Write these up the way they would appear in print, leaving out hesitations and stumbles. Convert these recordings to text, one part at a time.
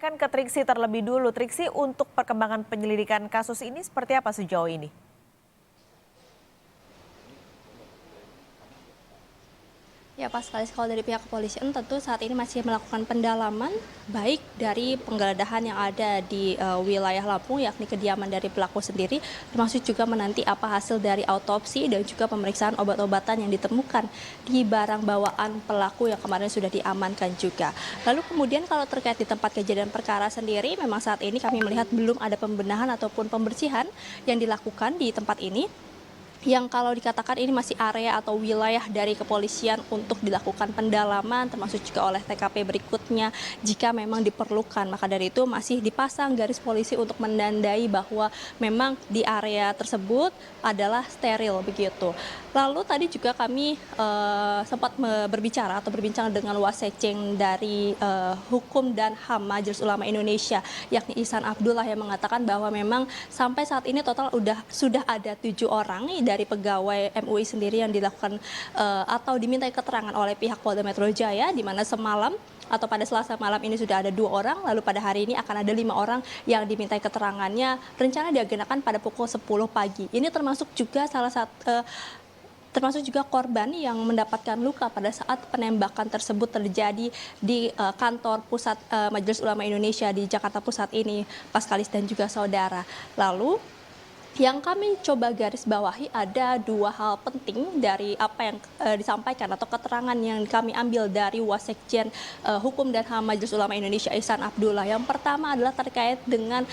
akan ke Triksi terlebih dulu. Triksi, untuk perkembangan penyelidikan kasus ini seperti apa sejauh ini? Ya, pas sekali kalau dari pihak kepolisian tentu saat ini masih melakukan pendalaman baik dari penggeledahan yang ada di wilayah Lampung, yakni kediaman dari pelaku sendiri, termasuk juga menanti apa hasil dari autopsi dan juga pemeriksaan obat-obatan yang ditemukan di barang bawaan pelaku yang kemarin sudah diamankan juga. Lalu kemudian kalau terkait di tempat kejadian perkara sendiri, memang saat ini kami melihat belum ada pembenahan ataupun pembersihan yang dilakukan di tempat ini, yang kalau dikatakan ini masih area atau wilayah dari kepolisian untuk dilakukan pendalaman, termasuk juga oleh TKP berikutnya jika memang diperlukan. Maka dari itu masih dipasang garis polisi untuk menandai bahwa memang di area tersebut adalah steril begitu. Lalu tadi juga kami sempat berbicara atau berbincang dengan Wasekjen dari Hukum dan HAM Majelis Ulama Indonesia, yakni Ihsan Abdullah, yang mengatakan bahwa memang sampai saat ini total sudah ada 7 orang dari pegawai MUI sendiri yang dilakukan atau dimintai keterangan oleh pihak Polda Metro Jaya, di mana semalam atau pada Selasa malam ini sudah ada 2 orang, lalu pada hari ini akan ada 5 orang yang dimintai keterangannya, rencana diagendakan pada pukul 10 pagi. Ini termasuk juga termasuk juga korban yang mendapatkan luka pada saat penembakan tersebut terjadi di kantor pusat Majelis Ulama Indonesia di Jakarta Pusat ini, Paskalis dan juga saudara. Lalu yang kami coba garis bawahi ada 2 hal penting dari apa yang disampaikan atau keterangan yang kami ambil dari Wasekjen Hukum dan HAM Majelis Ulama Indonesia Ihsan Abdullah. Yang pertama adalah terkait dengan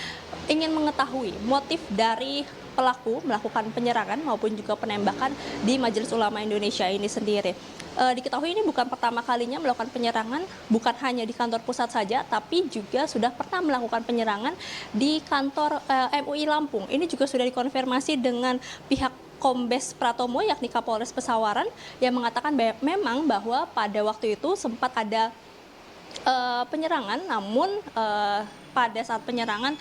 ingin mengetahui motif dari pelaku melakukan penyerangan maupun juga penembakan di Majelis Ulama Indonesia ini sendiri. Diketahui ini bukan pertama kalinya melakukan penyerangan, bukan hanya di kantor pusat saja, tapi juga sudah pernah melakukan penyerangan di kantor MUI Lampung. Ini juga sudah dikonfirmasi dengan pihak Kombes Pratomo, yakni Kapolres Pesawaran, yang mengatakan memang bahwa pada waktu itu sempat ada penyerangan, namun pada saat penyerangan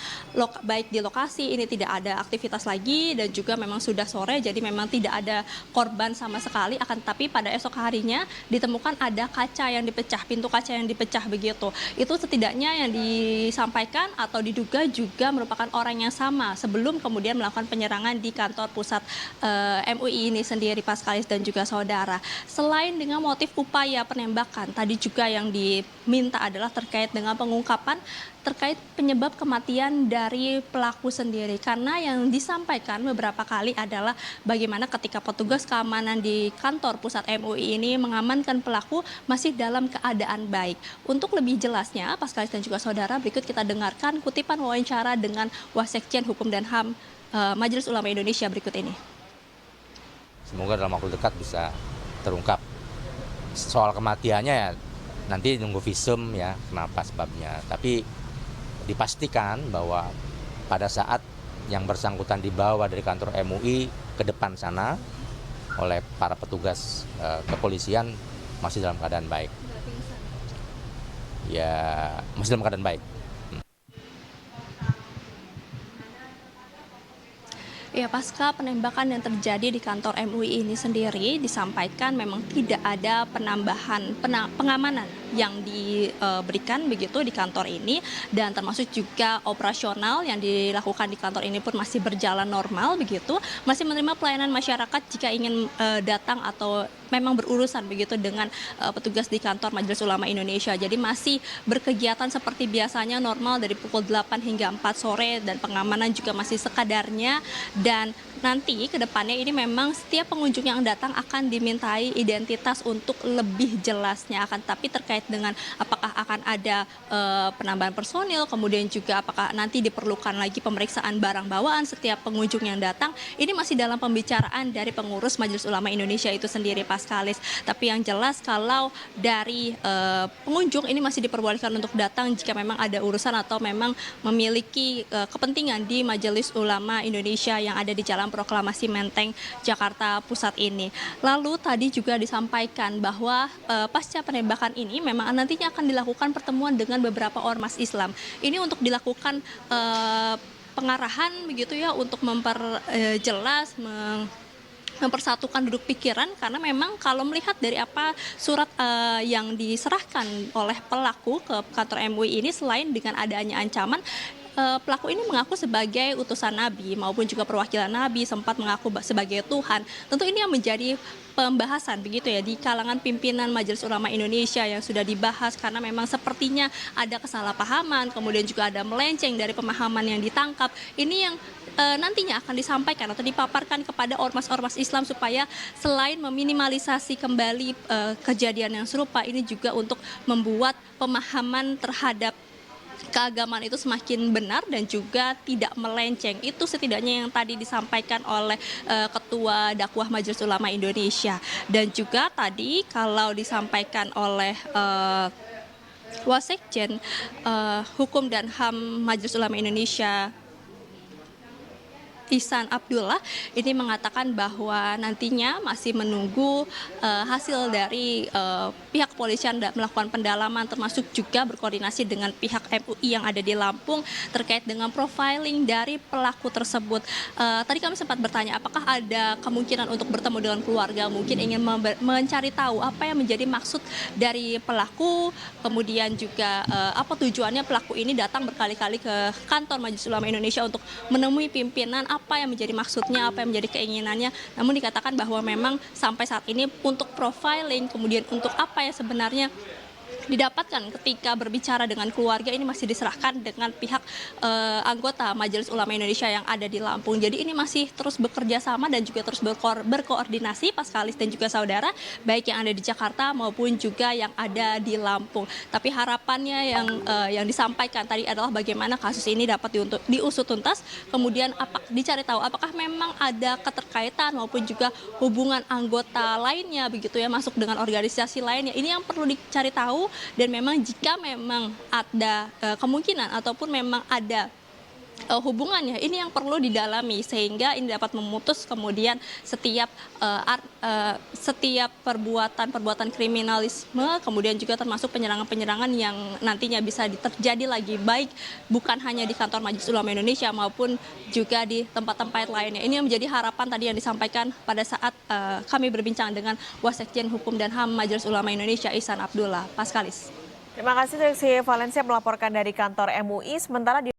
baik di lokasi ini tidak ada aktivitas lagi dan juga memang sudah sore, jadi memang tidak ada korban sama sekali. Akan tetapi pada esok harinya ditemukan ada kaca yang dipecah, pintu kaca yang dipecah begitu. Itu setidaknya yang disampaikan atau diduga juga merupakan orang yang sama sebelum kemudian melakukan penyerangan di kantor pusat MUI ini sendiri, Paskalis dan juga saudara. Selain dengan motif upaya penembakan, tadi juga yang diminta adalah terkait dengan pengungkapan terkait penyebab kematian dari pelaku sendiri, karena yang disampaikan beberapa kali adalah bagaimana ketika petugas keamanan di kantor pusat MUI ini mengamankan pelaku masih dalam keadaan baik. Untuk lebih jelasnya, Paskalis dan juga saudara, berikut kita dengarkan kutipan wawancara dengan Wasekjen Hukum dan HAM Majelis Ulama Indonesia berikut ini. Semoga dalam waktu dekat bisa terungkap. Soal kematiannya ya nanti nunggu visum ya, kenapa sebabnya. Tapi dipastikan bahwa pada saat yang bersangkutan dibawa dari kantor MUI ke depan sana oleh para petugas kepolisian masih dalam keadaan baik. Ya, masih dalam keadaan baik. Ya, pasca penembakan yang terjadi di kantor MUI ini sendiri disampaikan memang tidak ada penambahan pengamanan yang diberikan begitu di kantor ini, dan termasuk juga operasional yang dilakukan di kantor ini pun masih berjalan normal begitu, masih menerima pelayanan masyarakat jika ingin datang atau memang berurusan begitu dengan petugas di kantor Majelis Ulama Indonesia. Jadi masih berkegiatan seperti biasanya normal dari pukul 8 hingga 4 sore, dan pengamanan juga masih sekadarnya. Dan nanti ke depannya ini memang setiap pengunjung yang datang akan dimintai identitas untuk lebih jelasnya. Akan tapi terkait dengan apakah akan ada penambahan personil, kemudian juga apakah nanti diperlukan lagi pemeriksaan barang bawaan setiap pengunjung yang datang, ini masih dalam pembicaraan dari pengurus Majelis Ulama Indonesia itu sendiri, Paskalis. Tapi yang jelas kalau dari pengunjung ini masih diperbolehkan untuk datang jika memang ada urusan atau memang memiliki kepentingan di Majelis Ulama Indonesia yang ada di Jalan Proklamasi Menteng, Jakarta Pusat ini. Lalu tadi juga disampaikan bahwa pasca penembakan ini memang nantinya akan dilakukan pertemuan dengan beberapa ormas Islam. Ini untuk dilakukan pengarahan begitu ya, untuk memperjelas mempersatukan duduk pikiran, karena memang kalau melihat dari apa surat yang diserahkan oleh pelaku ke kantor MUI ini, selain dengan adanya ancaman, pelaku ini mengaku sebagai utusan Nabi maupun juga perwakilan Nabi, sempat mengaku sebagai Tuhan. Tentu ini yang menjadi pembahasan begitu ya di kalangan pimpinan Majelis Ulama Indonesia yang sudah dibahas, karena memang sepertinya ada kesalahpahaman, kemudian juga ada melenceng dari pemahaman yang ditangkap. Ini yang nantinya akan disampaikan atau dipaparkan kepada ormas-ormas Islam, supaya selain meminimalisasi kembali kejadian yang serupa, ini juga untuk membuat pemahaman terhadap keagamaan itu semakin benar dan juga tidak melenceng. Itu setidaknya yang tadi disampaikan oleh Ketua Dakwah Majelis Ulama Indonesia. Dan juga tadi kalau disampaikan oleh Wasekjen Hukum dan HAM Majelis Ulama Indonesia, Ihsan Abdullah, ini mengatakan bahwa nantinya masih menunggu hasil dari pihak kepolisian melakukan pendalaman, termasuk juga berkoordinasi dengan pihak MUI yang ada di Lampung terkait dengan profiling dari pelaku tersebut. Tadi kami sempat bertanya apakah ada kemungkinan untuk bertemu dengan keluarga, mungkin ingin mencari tahu apa yang menjadi maksud dari pelaku, kemudian juga apa tujuannya pelaku ini datang berkali-kali ke kantor Majelis Ulama Indonesia untuk menemui pimpinan, apa yang menjadi maksudnya, apa yang menjadi keinginannya. Namun dikatakan bahwa memang sampai saat ini untuk profiling, kemudian untuk apa yang sebenarnya didapatkan ketika berbicara dengan keluarga, ini masih diserahkan dengan pihak anggota Majelis Ulama Indonesia yang ada di Lampung. Jadi ini masih terus bekerja sama dan juga terus berkoordinasi, Paskalis dan juga saudara, baik yang ada di Jakarta maupun juga yang ada di Lampung. Tapi harapannya yang disampaikan tadi adalah bagaimana kasus ini dapat diusut tuntas, kemudian dicari tahu apakah memang ada keterkaitan maupun juga hubungan anggota lainnya begitu ya, masuk dengan organisasi lainnya. Ini yang perlu dicari tahu. Dan memang jika memang ada kemungkinan ataupun memang ada hubungannya, ini yang perlu didalami sehingga ini dapat memutus kemudian setiap perbuatan kriminalisme, kemudian juga termasuk penyerangan-penyerangan yang nantinya bisa terjadi lagi, baik bukan hanya di kantor Majelis Ulama Indonesia maupun juga di tempat-tempat lainnya. Ini yang menjadi harapan tadi yang disampaikan pada saat kami berbincang dengan Wasekjen Hukum dan HAM Majelis Ulama Indonesia, Ihsan Abdullah. Paskalis. Terima kasih Triksi Valencia melaporkan dari kantor MUI. Sementara di